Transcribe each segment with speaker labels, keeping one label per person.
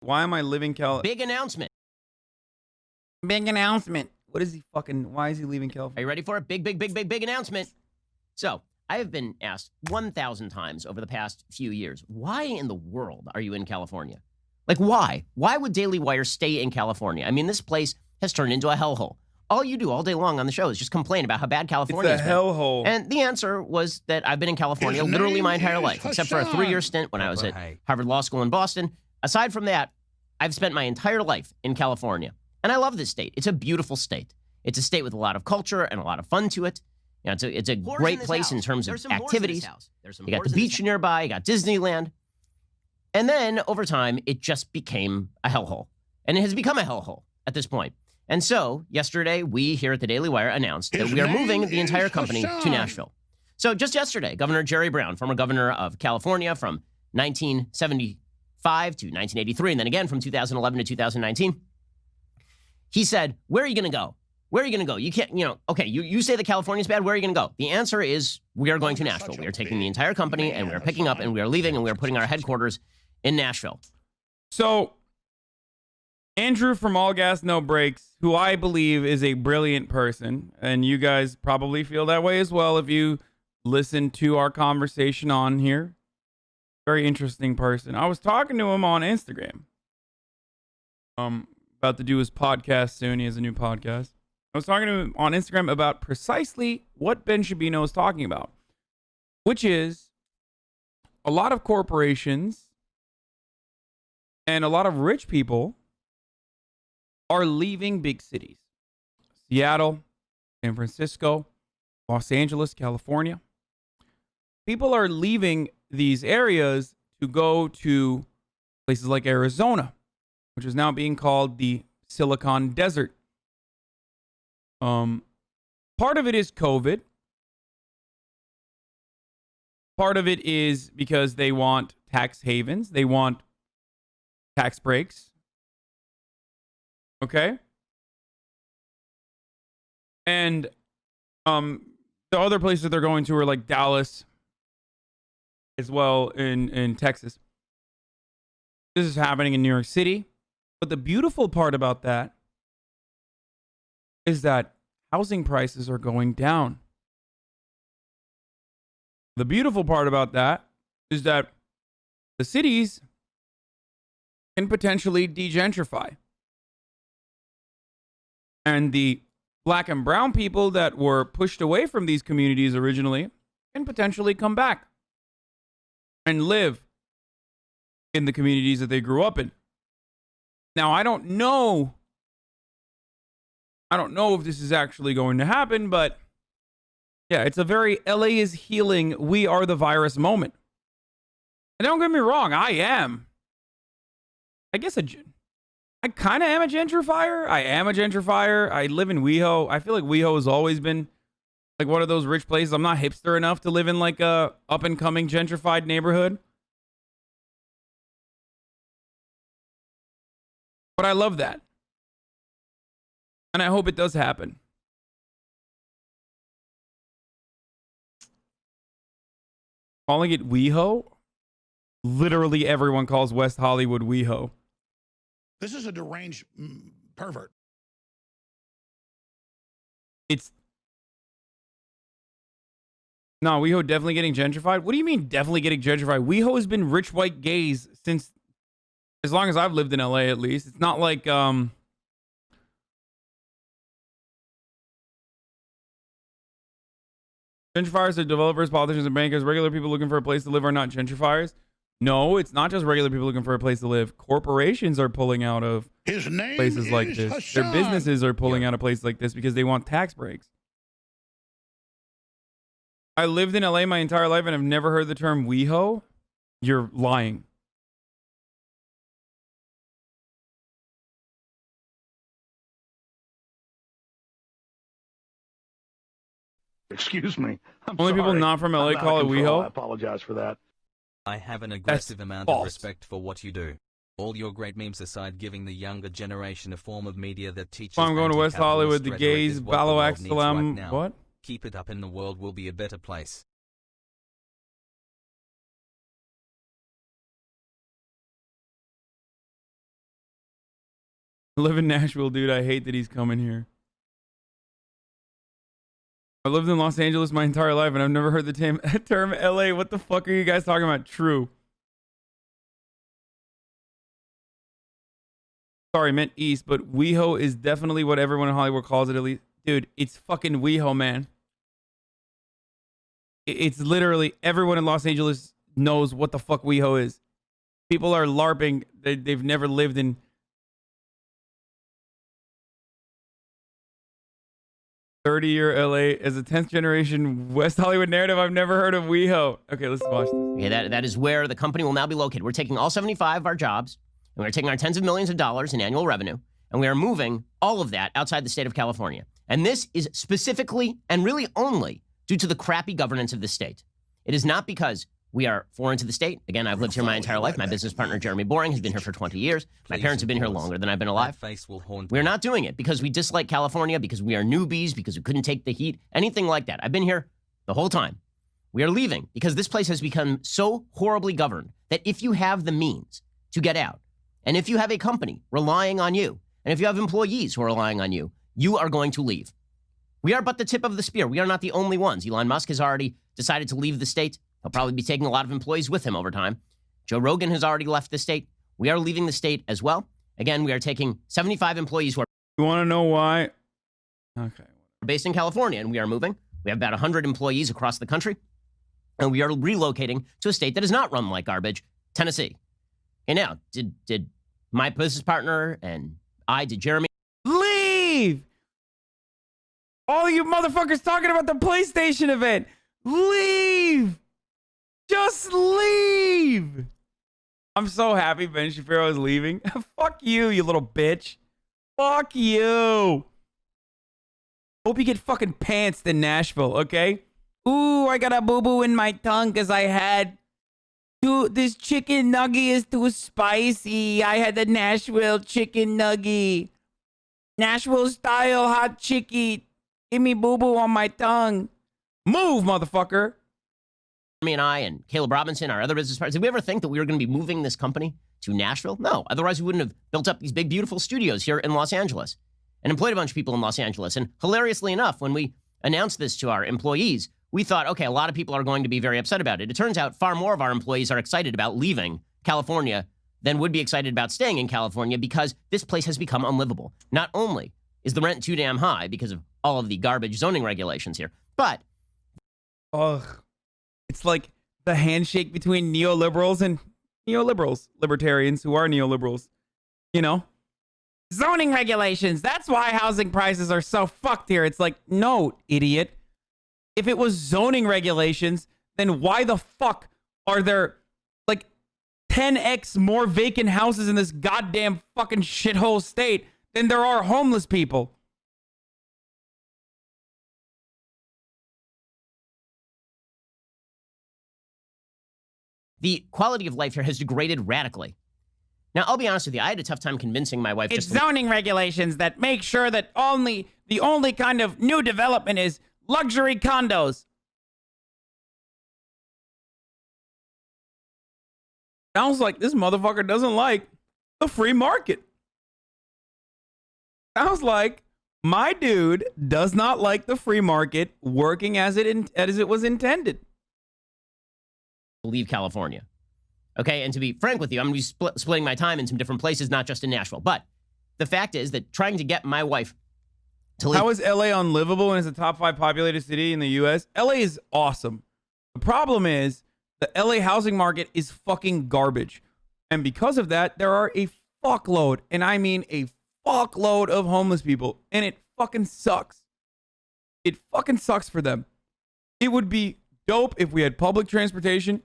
Speaker 1: Why am I living
Speaker 2: Big announcement.
Speaker 1: Big announcement. What is he fucking... Why is he leaving California?
Speaker 2: Are you ready for it? Big announcement. So, I have been asked 1,000 times over the past few years, why in the world are you in California? Like, why? Why would Daily Wire stay in California? I mean, this place has turned into a hellhole. All you do all day long on the show is just complain about how bad California is.
Speaker 1: It's a hellhole.
Speaker 2: And the answer was that I've been in California literally my entire life, except for a 3-year stint when I was at Harvard Law School in Boston. Aside from that, I've spent my entire life in California. And I love this state. It's a beautiful state. It's a state with a lot of culture and a lot of fun to it. You know, it's a great place in terms of activities. You got the beach nearby, you got Disneyland. And then over time, it just became a hellhole. And it has become a hellhole at this point. And so yesterday, we here at the Daily Wire announced that we are moving the entire company to Nashville. So just yesterday, Governor Jerry Brown, former governor of California from 1975 to 1983, and then again from 2011 to 2019, he said, where are you going to go? Where are you going to go? You can't, okay, you say that California's bad. Where are you going to go? The answer is we are going to Nashville. We are taking the entire company and we are picking up and we are leaving and we are putting our headquarters in Nashville.
Speaker 1: So, Andrew from All Gas No Brakes, who I believe is a brilliant person, and you guys probably feel that way as well if you listen to our conversation on here. Very interesting person. I was talking to him on Instagram. About to do his podcast soon. He has a new podcast. I was talking to him on Instagram about precisely what Ben Shabino is talking about, which is a lot of corporations and a lot of rich people are leaving big cities. Seattle, San Francisco, Los Angeles, California. People are leaving these areas to go to places like Arizona, which is now being called the Silicon Desert. Part of it is COVID. Part of it is because they want tax havens. They want tax breaks. Okay? And the other places they're going to are like Dallas as well in Texas. This is happening in New York City. But the beautiful part about that is that housing prices are going down. The beautiful part about that is that the cities can potentially degentrify. And the black and brown people that were pushed away from these communities originally can potentially come back and live in the communities that they grew up in. Now, I don't know if this is actually going to happen, but yeah, it's a very LA is healing, we are the virus moment. And don't get me wrong, I kind of am a gentrifier. I am a gentrifier. I live in WeHo. I feel like WeHo has always been like one of those rich places. I'm not hipster enough to live in like a up and coming gentrified neighborhood. But I love that. And I hope it does happen. Calling it WeHo? Literally everyone calls West Hollywood WeHo.
Speaker 3: This is a deranged pervert.
Speaker 1: No, WeHo definitely getting gentrified. What do you mean definitely getting gentrified? WeHo has been rich white gays since as long as I've lived in LA, at least. It's not like gentrifiers are developers, politicians, and bankers. Regular people looking for a place to live are not gentrifiers. No, it's not just regular people looking for a place to live. Corporations are pulling out of places like this.
Speaker 3: Hasan.
Speaker 1: Their businesses are pulling out of places like this because they want tax breaks. I lived in LA my entire life and I've never heard the term WeHo. You're lying.
Speaker 3: Excuse me.
Speaker 1: Only people not from LA call it WeHo.
Speaker 3: I apologize for that.
Speaker 4: I have an aggressive amount of respect for what you do. All your great memes aside, giving the younger generation a form of media that teaches.
Speaker 1: I'm going to West Hollywood. The gays, Balo Salam. What?
Speaker 4: Keep it up and the world will be a better place.
Speaker 1: I live in Nashville, dude. I hate that he's coming here. I lived in Los Angeles my entire life, and I've never heard the term LA. What the fuck are you guys talking about? True. Sorry, meant East, but WeHo is definitely what everyone in Hollywood calls it, at least. Dude, it's fucking WeHo, man. It's literally everyone in Los Angeles knows what the fuck WeHo is. People are LARPing. They've never lived in... 30-year LA as a 10th generation West Hollywood narrative. I've never heard of WeHo. Okay, let's watch this.
Speaker 2: Okay, that is where the company will now be located. We're taking all 75 of our jobs, and we're taking our tens of millions of dollars in annual revenue, and we are moving all of that outside the state of California. And this is specifically and really only due to the crappy governance of the state. It is not because we are foreign to the state. Again, I've lived here my entire life. My business partner, Jeremy Boring, has been here for 20 years. My parents have been here longer than I've been alive. We're not doing it because we dislike California, because we are newbies, because we couldn't take the heat, anything like that. I've been here the whole time. We are leaving because this place has become so horribly governed that if you have the means to get out, and if you have a company relying on you, and if you have employees who are relying on you, you are going to leave. We are but the tip of the spear. We are not the only ones. Elon Musk has already decided to leave the state. He'll probably be taking a lot of employees with him over time. Joe Rogan has already left the state. We are leaving the state as well. Again, we are taking 75 employees who are...
Speaker 1: You want to know why? Okay.
Speaker 2: Based in California, and we are moving. We have about 100 employees across the country, and we are relocating to a state that is not run like garbage, Tennessee. Okay, now, did my business partner and did Jeremy...
Speaker 1: Leave! All you motherfuckers talking about the PlayStation event. Leave! Just leave! I'm so happy Ben Shapiro is leaving. Fuck you, you little bitch. Fuck you. Hope you get fucking pantsed in Nashville, okay? Ooh, I got a boo-boo in my tongue because I had this chicken nugget is too spicy. I had the Nashville chicken nugget. Nashville style hot chicky. Give me boo-boo on my tongue. Move, motherfucker.
Speaker 2: Me and I and Caleb Robinson, our other business partners, did we ever think that we were going to be moving this company to Nashville? No. Otherwise, we wouldn't have built up these big, beautiful studios here in Los Angeles and employed a bunch of people in Los Angeles. And hilariously enough, when we announced this to our employees, we thought, okay, a lot of people are going to be very upset about it. It turns out far more of our employees are excited about leaving California than would be excited about staying in California because this place has become unlivable. Not only is the rent too damn high because of all of the garbage zoning regulations here, but...
Speaker 1: Ugh. It's like the handshake between neoliberals and libertarians who are neoliberals. You know? Zoning regulations. That's why housing prices are so fucked here. It's like, no, idiot. If it was zoning regulations, then why the fuck are there like 10x more vacant houses in this goddamn fucking shithole state than there are homeless people?
Speaker 2: The quality of life here has degraded radically. Now, I'll be honest with you. I had a tough time convincing my wife.
Speaker 1: It's zoning regulations that make sure that the only kind of new development is luxury condos. Sounds like this motherfucker doesn't like the free market. Sounds like my dude does not like the free market working as it was intended.
Speaker 2: Leave California. Okay, and to be frank with you, I'm going to be splitting my time in some different places, not just in Nashville. But the fact is that trying to get my wife to leave...
Speaker 1: How is LA unlivable and is a top 5 populated city in the US? LA is awesome. The problem is the LA housing market is fucking garbage. And because of that, there are a fuckload, and I mean a fuckload of homeless people. And it fucking sucks. It fucking sucks for them. It would be dope if we had public transportation.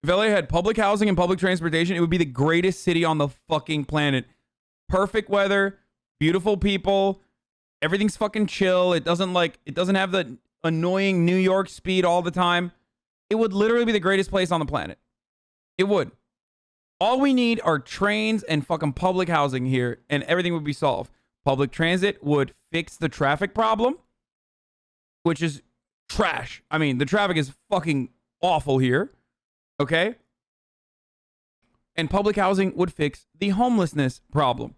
Speaker 1: If LA had public housing and public transportation, it would be the greatest city on the fucking planet. Perfect weather, beautiful people, everything's fucking chill. It doesn't have the annoying New York speed all the time. It would literally be the greatest place on the planet. It would. All we need are trains and fucking public housing here, and everything would be solved. Public transit would fix the traffic problem, which is trash. I mean, the traffic is fucking awful here. Okay? And public housing would fix the homelessness problem.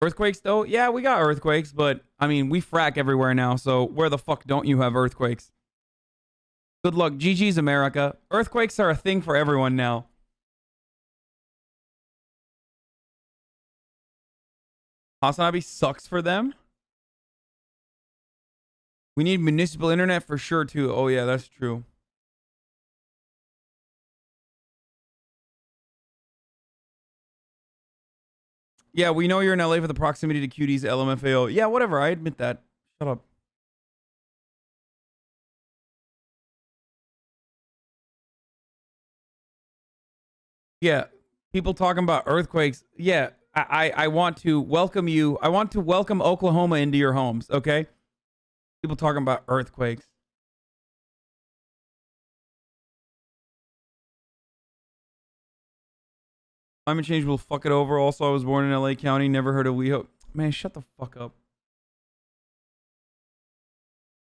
Speaker 1: Earthquakes, though? Yeah, we got earthquakes, but, I mean, we frack everywhere now, so where the fuck don't you have earthquakes? Good luck. GG's America. Earthquakes are a thing for everyone now. Hasanabi sucks for them. We need municipal internet for sure, too. Oh, yeah, that's true. Yeah, we know you're in LA for the proximity to QD's LMFAO. Yeah, whatever. I admit that. Shut up. Yeah, people talking about earthquakes. Yeah, I want to welcome you. I want to welcome Oklahoma into your homes, okay? People talking about earthquakes. Climate change will fuck it over. Also, I was born in LA County. Never heard of WeHo. Man, shut the fuck up.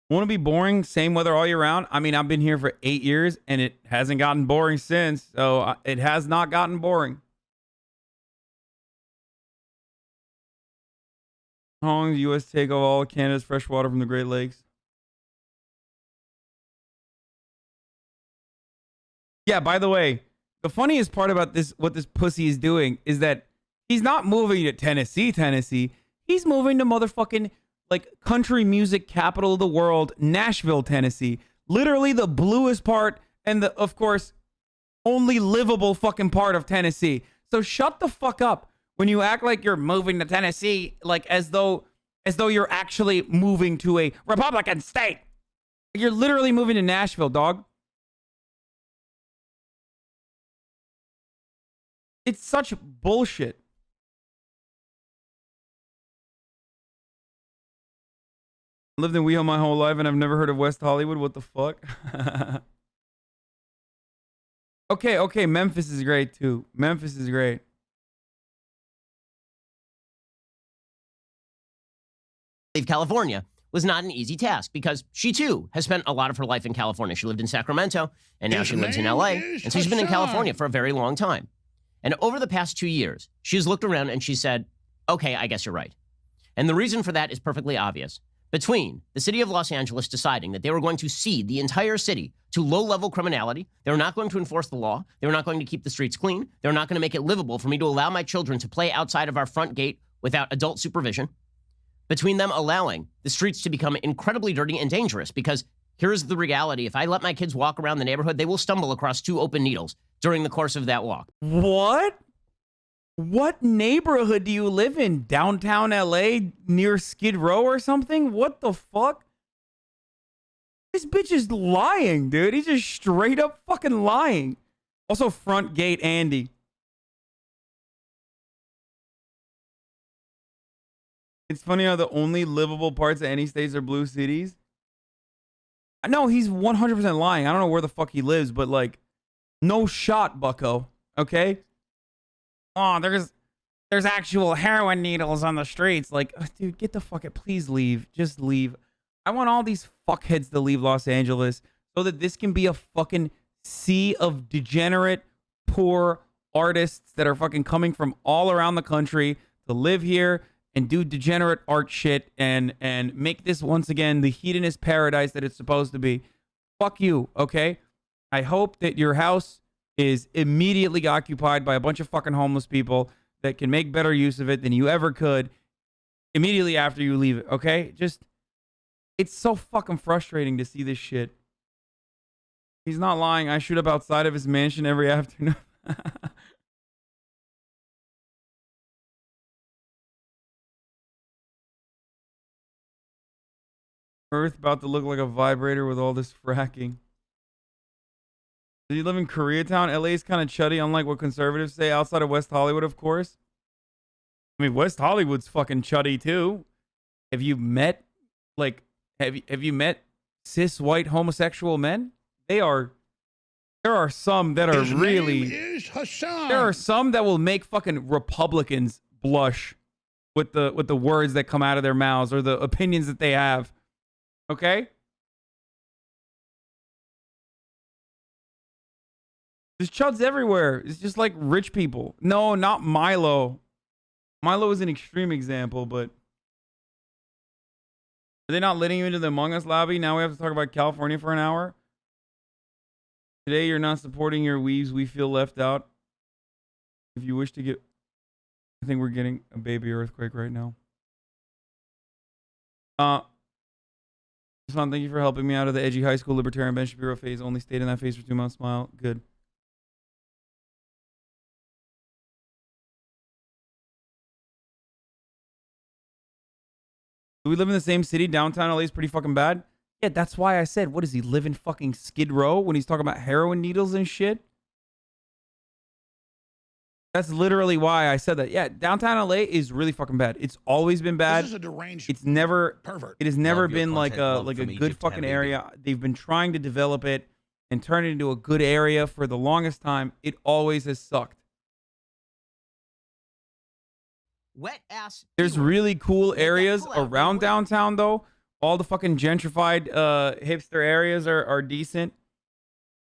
Speaker 1: Want to be boring? Same weather all year round? I mean, I've been here for 8 years, and it hasn't gotten boring since. So it has not gotten boring. How long does the U.S. take of all Canada's fresh water from the Great Lakes? Yeah, by the way, the funniest part about this, what this pussy is doing, is that he's not moving to Tennessee. He's moving to motherfucking, like, country music capital of the world, Nashville, Tennessee. Literally the bluest part and the, of course, only livable fucking part of Tennessee. So shut the fuck up when you act like you're moving to Tennessee, like as though you're actually moving to a Republican state. You're literally moving to Nashville, dog. It's such bullshit. Lived in WeHo my whole life and I've never heard of West Hollywood. What the fuck? Okay, Memphis is great too. Memphis is great.
Speaker 2: Leave California was not an easy task because she too has spent a lot of her life in California. She lived in Sacramento and now she lives in LA. And so she's been in California for a very long time. And over the past 2 years, she's looked around and she said, okay, I guess you're right. And the reason for that is perfectly obvious. Between the city of Los Angeles deciding that they were going to cede the entire city to low-level criminality, they were not going to enforce the law, they were not going to keep the streets clean, they were not going to make it livable for me to allow my children to play outside of our front gate without adult supervision, between them allowing the streets to become incredibly dirty and dangerous, because here's the reality. If I let my kids walk around the neighborhood, they will stumble across 2 open needles during the course of that walk.
Speaker 1: What? What neighborhood do you live in? Downtown LA near Skid Row or something? What the fuck? This bitch is lying, dude. He's just straight up fucking lying. Also, front gate Andy. It's funny how the only livable parts of any states are blue cities. No, he's 100% lying. I don't know where the fuck he lives, but like, no shot, bucko. Okay? Oh, there's actual heroin needles on the streets. Like, dude, get the fuck out. Please leave. Just leave. I want all these fuckheads to leave Los Angeles so that this can be a fucking sea of degenerate, poor artists that are fucking coming from all around the country to live here and do degenerate art shit and make this once again the hedonist paradise that it's supposed to be. Fuck you, okay? I hope that your house is immediately occupied by a bunch of fucking homeless people that can make better use of it than you ever could immediately after you leave it, okay? Just, it's so fucking frustrating to see this shit. He's not lying. I shoot up outside of his mansion every afternoon. Earth about to look like a vibrator with all this fracking. Does he live in Koreatown? LA is kind of chuddy, unlike what conservatives say. Outside of West Hollywood, of course. I mean, West Hollywood's fucking chuddy too. Have you met, like, have you met cis white homosexual men? There are some that are really.
Speaker 3: His name is Hasan.
Speaker 1: There are some that will make fucking Republicans blush with the words that come out of their mouths or the opinions that they have. Okay? There's chuds everywhere. It's just like rich people. No, not Milo. Milo is an extreme example, but are they not letting you into the Among Us lobby? Now we have to talk about California for an hour. Today you're not supporting your weaves. We feel left out. If you wish to get, I think we're getting a baby earthquake right now. Hassan, thank you for helping me out of the edgy high school libertarian Ben Shapiro phase. Only stayed in that phase for 2 months. Smile. Good. Do we live in the same city? Downtown LA is pretty fucking bad. Yeah, that's why I said, what does he live in fucking Skid Row when he's talking about heroin needles and shit? That's literally why I said that. Yeah, downtown LA is really fucking bad. It's always been bad.
Speaker 3: This is a deranged
Speaker 1: It's never
Speaker 3: pervert.
Speaker 1: It has never been like a
Speaker 4: from
Speaker 1: good
Speaker 4: Egypt,
Speaker 1: fucking
Speaker 4: Habibi.
Speaker 1: area. They've been trying to develop it and turn it into a good area for the longest time. It always has sucked.
Speaker 2: Wet ass.
Speaker 1: There's
Speaker 2: keyword.
Speaker 1: really cool
Speaker 2: Make that
Speaker 1: areas
Speaker 2: pull out,
Speaker 1: around
Speaker 2: boy.
Speaker 1: downtown though. All the fucking gentrified hipster areas are decent.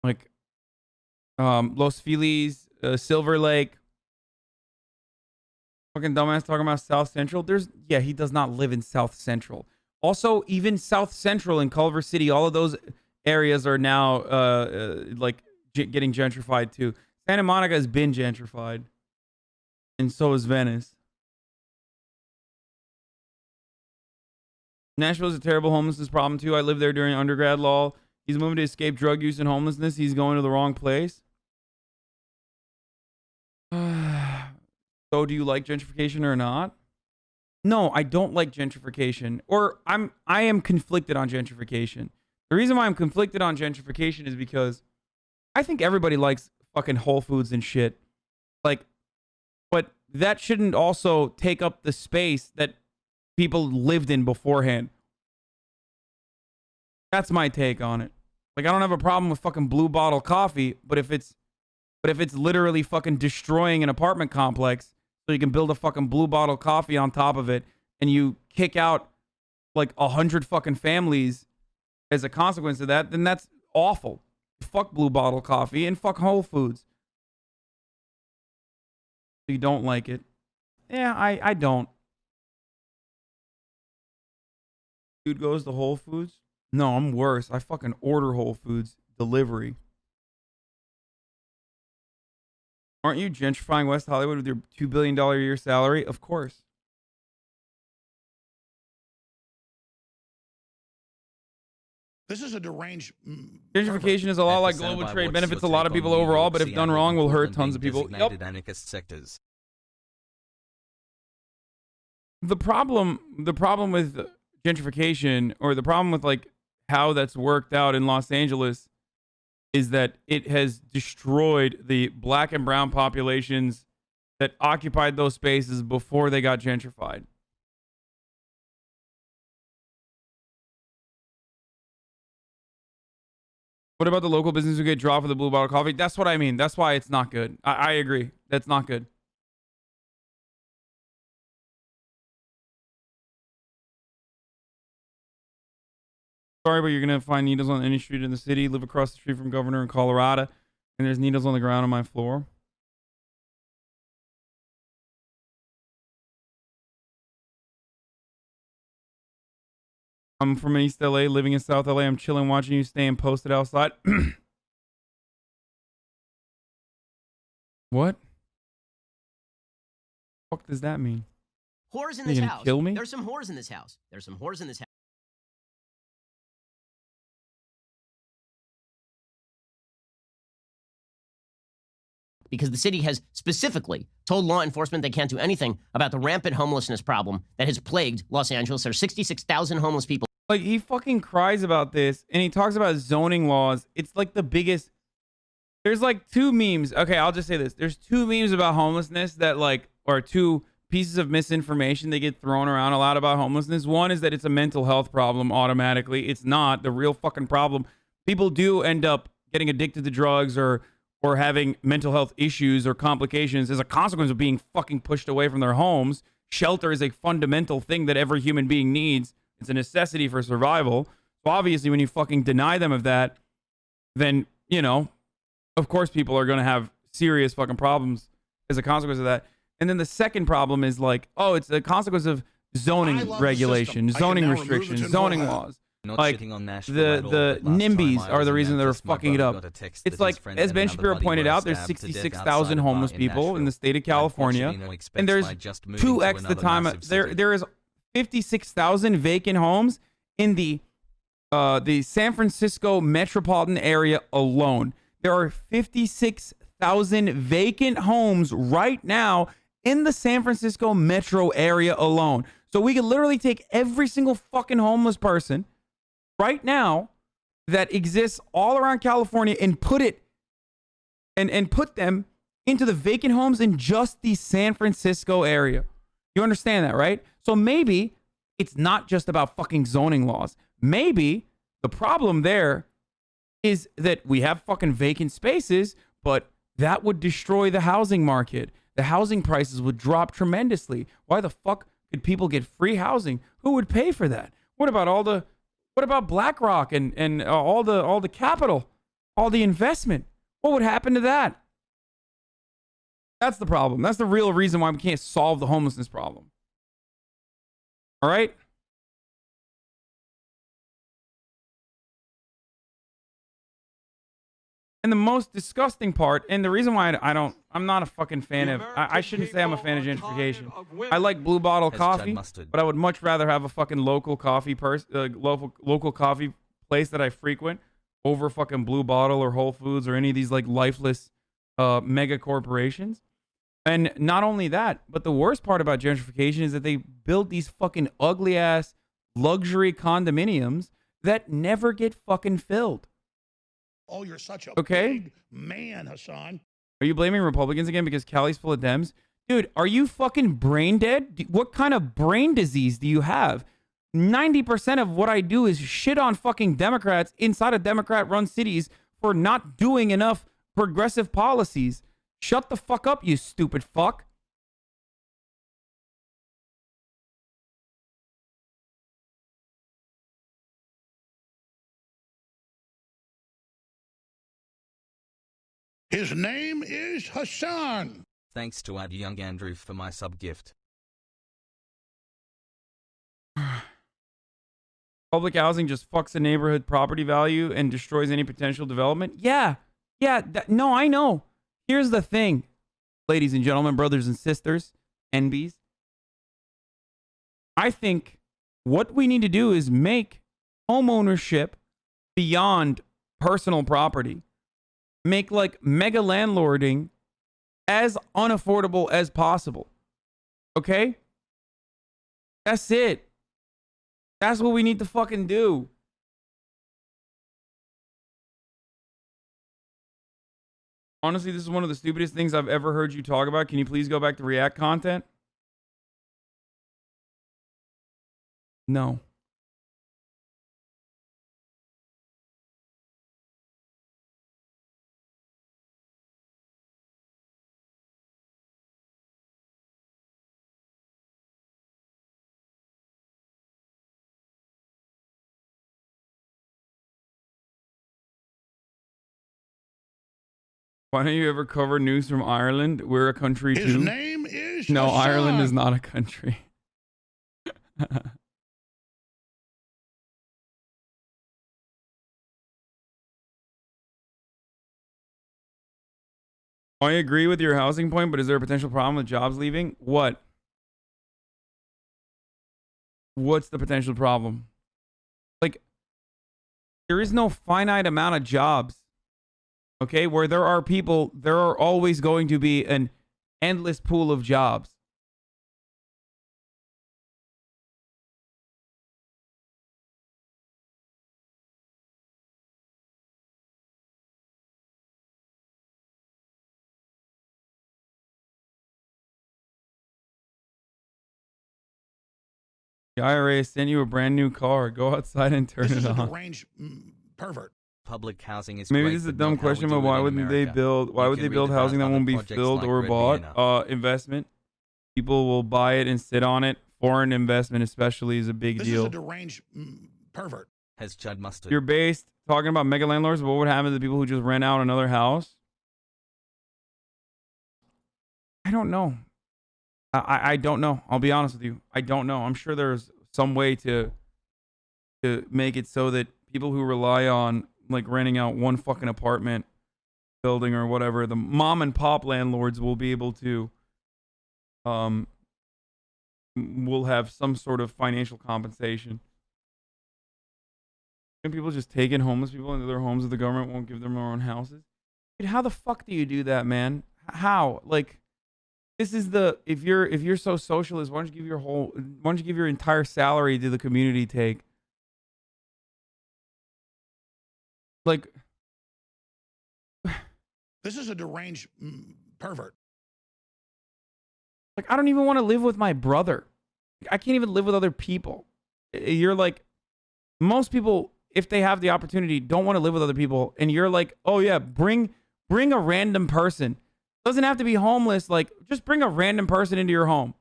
Speaker 1: Like Los Feliz, Silver Lake. Fucking dumbass talking about South Central. He does not live in South Central. Also, even South Central in Culver City, all of those areas are now getting gentrified too. Santa Monica has been gentrified, and so is Venice. Nashville is a terrible homelessness problem too. I lived there during undergrad law. He's moving to escape drug use and homelessness. He's going to the wrong place. So do you like gentrification or not? No, I don't like gentrification. Or I am conflicted on gentrification. The reason why I'm conflicted on gentrification is because I think everybody likes fucking Whole Foods and shit. Like, but that shouldn't also take up the space that people lived in beforehand. That's my take on it. Like, I don't have a problem with fucking Blue Bottle coffee, but if it's literally fucking destroying an apartment complex so you can build a fucking Blue Bottle coffee on top of it and you kick out like 100 fucking families as a consequence of that, then that's awful. Fuck Blue Bottle coffee and fuck Whole Foods. You don't like it. Yeah, I don't. Dude goes to Whole Foods? No, I'm worse. I fucking order Whole Foods delivery. Aren't you gentrifying West Hollywood with your $2 billion a year salary? Of course.
Speaker 3: This is a deranged.
Speaker 1: Gentrification is a lot like global trade. Benefits a lot of people overall, but if done wrong, will hurt tons of people. Yep.
Speaker 4: Anarchist sectors.
Speaker 1: The problem with gentrification, or the problem with like how that's worked out in Los Angeles, is that it has destroyed the black and brown populations that occupied those spaces before they got gentrified. What about the local business who get draw for the Blue Bottle coffee? That's what I mean. That's why it's not good. I agree. That's not good. Sorry, but you're going to find needles on any street in the city. Live across the street from Governor in Colorado, and there's needles on the ground on my floor. I'm from East LA, living in South LA. I'm chilling, watching you, staying posted outside. What? What the fuck does that mean?
Speaker 2: Whores in
Speaker 1: Are you
Speaker 2: this
Speaker 1: gonna
Speaker 2: house.
Speaker 1: kill me?
Speaker 2: There's some whores in this house. There's some whores in this house. Because the city has specifically told law enforcement they can't do anything about the rampant homelessness problem that has plagued Los Angeles. There's 66,000 homeless people.
Speaker 1: Like, he fucking cries about this, and he talks about zoning laws. It's like the biggest. There's like two memes. Okay, I'll just say this. There's two memes about homelessness that like are two pieces of misinformation that get thrown around a lot about homelessness. One is that it's a mental health problem automatically. It's not. The real fucking problem. People do end up getting addicted to drugs or having mental health issues or complications as a consequence of being fucking pushed away from their homes. Shelter is a fundamental thing that every human being needs. It's a necessity for survival. So obviously when you fucking deny them of that, then, you know, of course people are going to have serious fucking problems as a consequence of that. And then the second problem is like, oh, it's a consequence of zoning regulation, zoning restrictions, zoning laws.
Speaker 4: Not
Speaker 1: Like
Speaker 4: shitting on Nashville
Speaker 1: the
Speaker 4: at all, but last
Speaker 1: NIMBYs
Speaker 4: time I
Speaker 1: are
Speaker 4: was
Speaker 1: the
Speaker 4: in
Speaker 1: reason they're
Speaker 4: Memphis, my
Speaker 1: fucking it
Speaker 4: brother
Speaker 1: up.
Speaker 4: got a text
Speaker 1: It's
Speaker 4: that his
Speaker 1: like,
Speaker 4: friend
Speaker 1: as
Speaker 4: and
Speaker 1: Ben
Speaker 4: another
Speaker 1: Shapiro
Speaker 4: buddy
Speaker 1: pointed
Speaker 4: were
Speaker 1: out, there's
Speaker 4: stabbed to death
Speaker 1: 66,000
Speaker 4: outside a bar
Speaker 1: homeless
Speaker 4: in
Speaker 1: people in the
Speaker 4: Nashville.
Speaker 1: state of
Speaker 4: Ben
Speaker 1: California,
Speaker 4: Shabino expects
Speaker 1: and there's
Speaker 4: by just moving to
Speaker 1: 2x the
Speaker 4: another
Speaker 1: time.
Speaker 4: massive city.
Speaker 1: There is 56,000 vacant homes in the San Francisco metropolitan area alone. There are 56,000 vacant homes right now in the San Francisco metro area alone. So we could literally take every single fucking homeless person right now that exists all around California and put it and put them into the vacant homes in just the San Francisco area. You understand that, right? So maybe it's not just about fucking zoning laws. Maybe the problem there is that we have fucking vacant spaces, but that would destroy the housing market. The housing prices would drop tremendously. Why the fuck could people get free housing? Who would pay for that? What about BlackRock and all the capital, all the investment? What would happen to that? That's the problem. That's the real reason why we can't solve the homelessness problem. All right? And the most disgusting part, and the reason why I'm not a fucking fan of, I shouldn't say I'm a fan of gentrification. I like Blue Bottle coffee, but I would much rather have a fucking local coffee local coffee place that I frequent over fucking Blue Bottle or Whole Foods or any of these like lifeless mega corporations. And not only that, but the worst part about gentrification is that they build these fucking ugly ass luxury condominiums that never get fucking filled.
Speaker 3: Oh, you're such a
Speaker 1: big
Speaker 3: man, Hasan.
Speaker 1: Are you blaming Republicans again because Cali's full of Dems? Dude, are you fucking brain dead? What kind of brain disease do you have? 90% of what I do is shit on fucking Democrats inside of Democrat-run cities for not doing enough progressive policies. Shut the fuck up, you stupid fuck.
Speaker 3: His name is Hasan.
Speaker 4: Thanks to Ad Young Andrew for my sub gift.
Speaker 1: Public housing just fucks the neighborhood property value and destroys any potential development. Yeah. No, I know. Here's the thing, ladies and gentlemen, brothers and sisters, NBs. I think what we need to do is make homeownership beyond personal property. Make like mega landlording as unaffordable as possible. Okay? That's it. That's what we need to fucking do. Honestly, this is one of the stupidest things I've ever heard you talk about. Can you please go back to React content? No. Why don't you ever cover news from Ireland? We're a country too.
Speaker 3: His name is
Speaker 1: No,
Speaker 3: Hasan.
Speaker 1: Ireland is not a country. I agree with your housing point, but is there a potential problem with jobs leaving? What? What's the potential problem? Like, there is no finite amount of jobs. Okay, where there are people, there are always going to be an endless pool of jobs. The IRA sent you a brand new car. Go outside and turn
Speaker 3: This is
Speaker 1: it
Speaker 3: a
Speaker 1: on.
Speaker 3: deranged pervert.
Speaker 4: Public housing is
Speaker 1: Maybe
Speaker 4: great,
Speaker 1: this is a
Speaker 4: but
Speaker 1: dumb
Speaker 4: not how we
Speaker 1: question,
Speaker 4: do
Speaker 1: but
Speaker 4: it
Speaker 1: why
Speaker 4: in
Speaker 1: wouldn't they
Speaker 4: America.
Speaker 1: build? Why
Speaker 4: You
Speaker 1: would
Speaker 4: can
Speaker 1: they
Speaker 4: read
Speaker 1: build
Speaker 4: about
Speaker 1: housing that
Speaker 4: other
Speaker 1: won't be
Speaker 4: projects
Speaker 1: filled
Speaker 4: like
Speaker 1: or
Speaker 4: Red
Speaker 1: bought?
Speaker 4: Vienna.
Speaker 1: Investment. People will buy it and sit on it. Foreign investment, especially, is a big
Speaker 3: This
Speaker 1: deal.
Speaker 3: is a deranged pervert.
Speaker 4: Has Chud Mustard.
Speaker 1: You're based talking about mega landlords. What would happen to the people who just rent out another house? I don't know. I don't know. I'll be honest with you. I don't know. I'm sure there's some way to make it so that people who rely on like renting out one fucking apartment building or whatever, the mom and pop landlords will be able to will have some sort of financial compensation. And people just taking homeless people into their homes if the government won't give them their own houses. Dude, how the fuck do you do that, man? How? Like, this is the if you're so socialist, why don't you give your entire salary to the community take? Like,
Speaker 3: this is a deranged pervert.
Speaker 1: Like, I don't even want to live with my brother. I can't even live with other people. You're like, most people, if they have the opportunity, don't want to live with other people. And you're like, oh yeah, bring a random person. Doesn't have to be homeless. Like, just bring a random person into your home.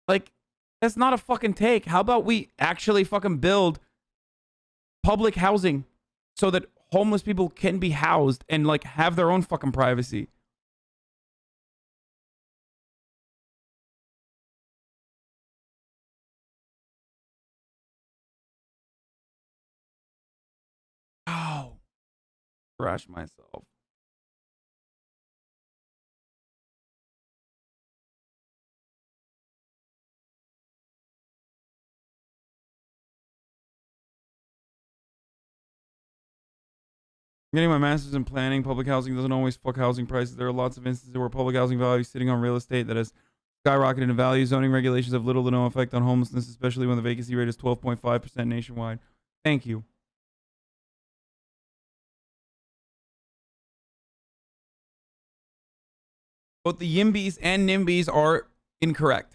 Speaker 1: Like, that's not a fucking take. How about we actually fucking build public housing so that homeless people can be housed and like have their own fucking privacy? Oh, crush myself. Getting my master's in planning, public housing doesn't always fuck housing prices. There are lots of instances where public housing value is sitting on real estate that has skyrocketed in value. Zoning regulations have little to no effect on homelessness, especially when the vacancy rate is 12.5% nationwide. Thank you. Both the YIMBYs and NIMBYs are incorrect.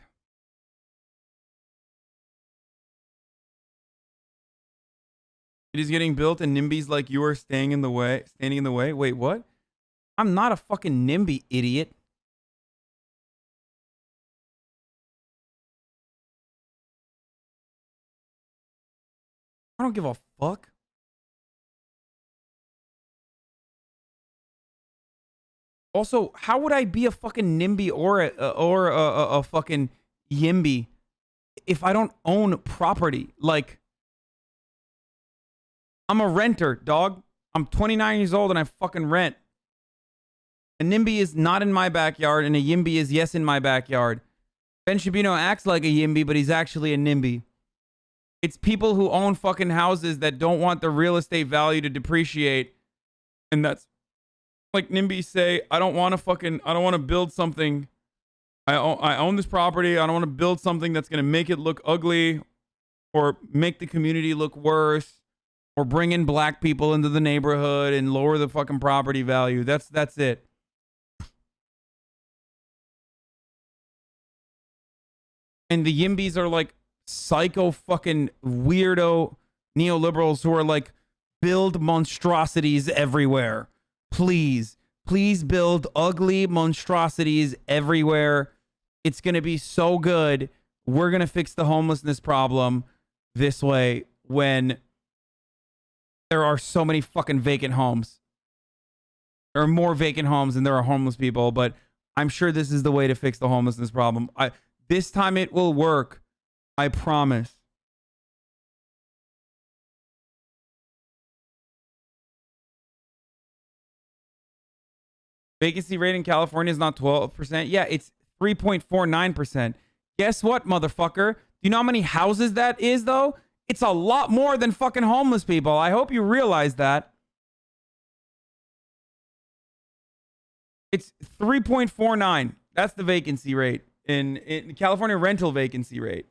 Speaker 1: It is getting built and NIMBYs like you are standing in the way. Wait, what? I'm not a fucking NIMBY, idiot. I don't give a fuck. Also, how would I be a fucking NIMBY or a fucking YIMBY if I don't own property? Like, I'm a renter, dog. I'm 29 years old and I fucking rent. A NIMBY is not in my backyard and a YIMBY is yes in my backyard. Ben Shabino acts like a YIMBY, but he's actually a NIMBY. It's people who own fucking houses that don't want the real estate value to depreciate. And that's like NIMBYs say, I don't want to build something. I own this property. I don't want to build something that's going to make it look ugly or make the community look worse or bring in black people into the neighborhood and lower the fucking property value. That's it. And the YIMBYs are like psycho fucking weirdo neoliberals who are like, build monstrosities everywhere. Please build ugly monstrosities everywhere. It's going to be so good. We're going to fix the homelessness problem this way when there are so many fucking vacant homes. There are more vacant homes than there are homeless people, but I'm sure this is the way to fix the homelessness problem. This time it will work. I promise. Vacancy rate in California is not 12%. Yeah, it's 3.49%. Guess what, motherfucker? Do you know how many houses that is, though? It's a lot more than fucking homeless people. I hope you realize that. It's 3.49. That's the vacancy rate in California rental vacancy rate.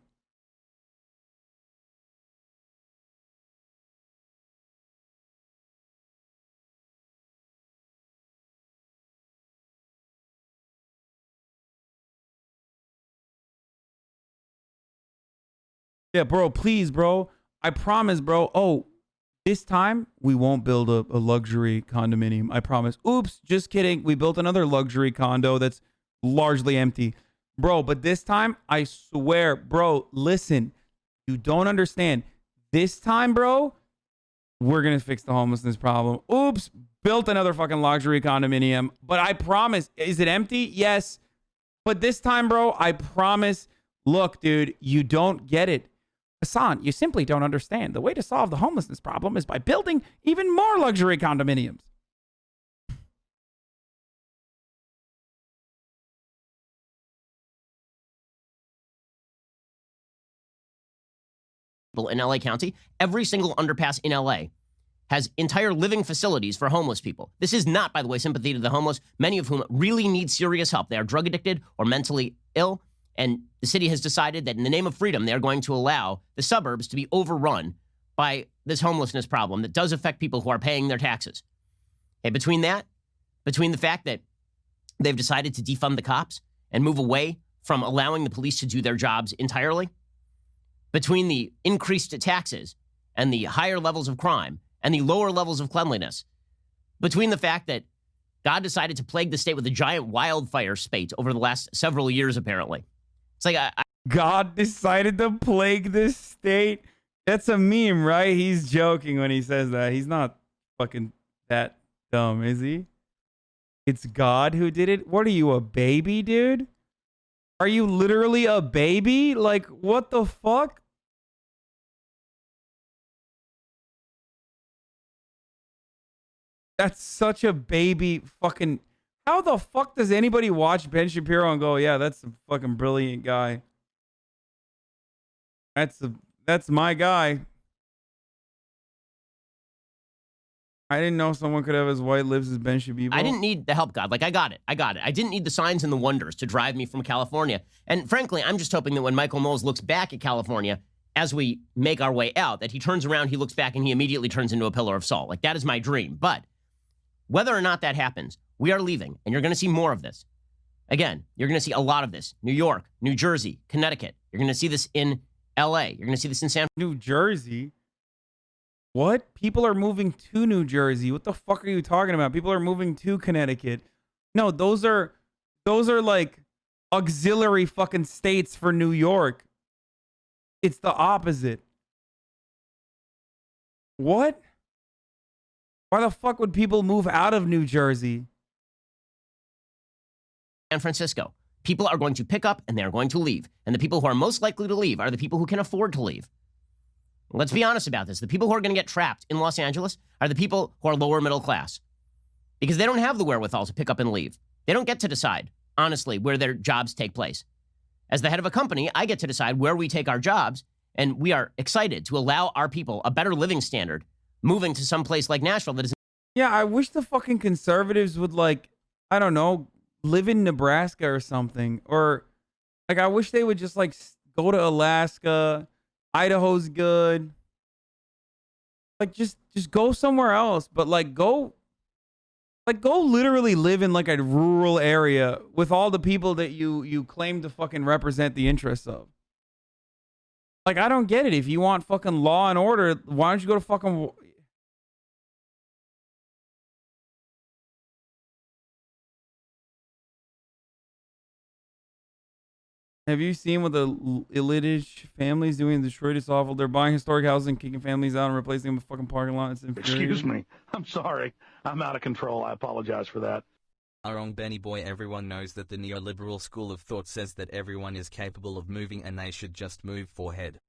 Speaker 1: Yeah, bro, please, bro. I promise, bro. Oh, this time we won't build a luxury condominium. I promise. Oops, just kidding. We built another luxury condo that's largely empty. Bro, but this time, I swear, bro, listen. You don't understand. This time, bro, we're going to fix the homelessness problem. Oops, built another fucking luxury condominium. But I promise, is it empty? Yes. But this time, bro, I promise, look, dude, you don't get it. Hasan, you simply don't understand. The way to solve the homelessness problem is by building even more luxury condominiums.
Speaker 2: In LA County, every single underpass in LA has entire living facilities for homeless people. This is not, by the way, sympathy to the homeless, many of whom really need serious help. They are drug addicted or mentally ill, and the city has decided that in the name of freedom, they are going to allow the suburbs to be overrun by this homelessness problem that does affect people who are paying their taxes. Okay, between the fact that they've decided to defund the cops and move away from allowing the police to do their jobs entirely, between the increased taxes and the higher levels of crime and the lower levels of cleanliness, between the fact that God decided to plague the state with a giant wildfire spate over the last several years, apparently. It's like
Speaker 1: God decided to plague this state. That's a meme, right? He's joking when he says that. He's not fucking that dumb, is he? It's God who did it? What are you, a baby, dude? Are you literally a baby? Like, what the fuck? That's such a baby fucking... How the fuck does anybody watch Ben Shapiro and go, yeah, that's a fucking brilliant guy. That's my guy. I didn't know someone could have as white lips as Ben Shabino.
Speaker 2: I didn't need the help, God. Like, I got it. I didn't need the signs and the wonders to drive me from California. And frankly, I'm just hoping that when Michael Knowles looks back at California, as we make our way out, that he turns around, he looks back, and he immediately turns into a pillar of salt. Like, that is my dream. But whether or not that happens, we are leaving, and you're going to see more of this. Again, you're going to see a lot of this. New York, New Jersey, Connecticut. You're going to see this in LA. You're going to see this in
Speaker 1: New Jersey? What? People are moving to New Jersey. What the fuck are you talking about? People are moving to Connecticut. No, those are like auxiliary fucking states for New York. It's the opposite. What? Why the fuck would people move out of New Jersey?
Speaker 2: San Francisco. People are going to pick up and they're going to leave. And the people who are most likely to leave are the people who can afford to leave. Let's be honest about this. The people who are going to get trapped in Los Angeles are the people who are lower middle class, because they don't have the wherewithal to pick up and leave. They don't get to decide, honestly, where their jobs take place. As the head of a company, I get to decide where we take our jobs, and we are excited to allow our people a better living standard moving to some place like Nashville that is...
Speaker 1: Yeah, I wish the fucking conservatives would, like, I don't know, live in Nebraska or something. Or, like, I wish they would just, like, go to Alaska. Idaho's good. Like, just go somewhere else. But, like, go literally live in, like, a rural area with all the people that you claim to fucking represent the interests of. Like, I don't get it. If you want fucking law and order, why don't you go to fucking... Have you seen what the Illitage families doing in Detroit? It's awful. They're buying historic houses and kicking families out and replacing them with fucking parking lots.
Speaker 3: Excuse me. I'm sorry. I'm out of control. I apologize for that.
Speaker 4: Wrong, Benny boy. Everyone knows that the neoliberal school of thought says that everyone is capable of moving and they should just move forward.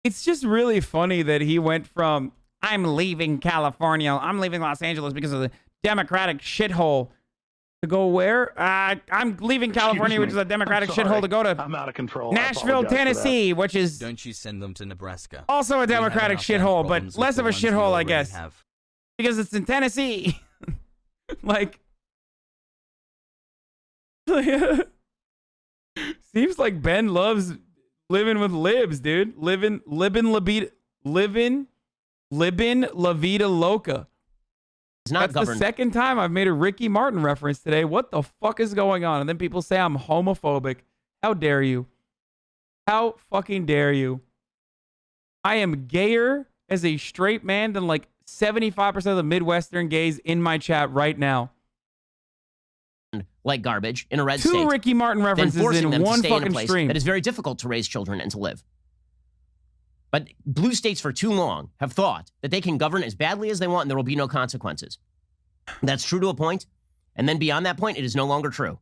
Speaker 1: It's just really funny that he went from, I'm leaving California, I'm leaving Los Angeles because of the Democratic shithole, to go where? I'm leaving California, which is a Democratic shithole, to go to
Speaker 3: I'm out of control.
Speaker 1: Nashville, Tennessee, which is...
Speaker 4: Don't you send them to Nebraska?
Speaker 1: Also a Democratic shithole, but less of a shithole, I guess. Because it's in Tennessee. Like... Seems like Ben loves living with libs, dude. Living La Vida Loca. That's the second time I've made a Ricky Martin reference today. What the fuck is going on? And then people say I'm homophobic. How dare you? How fucking dare you? I am gayer as a straight man than like 75% of the Midwestern gays in my chat right now.
Speaker 2: Like garbage in a red state.
Speaker 1: Two Ricky Martin references in one fucking stream.
Speaker 2: That is very difficult to raise children and to live. But blue states for too long have thought that they can govern as badly as they want and there will be no consequences. That's true to a point. And then beyond that point, it is no longer true.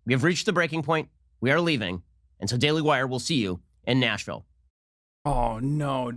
Speaker 2: We have reached the breaking point. We are leaving. And so Daily Wire will see you in Nashville.
Speaker 1: Oh, no, dude.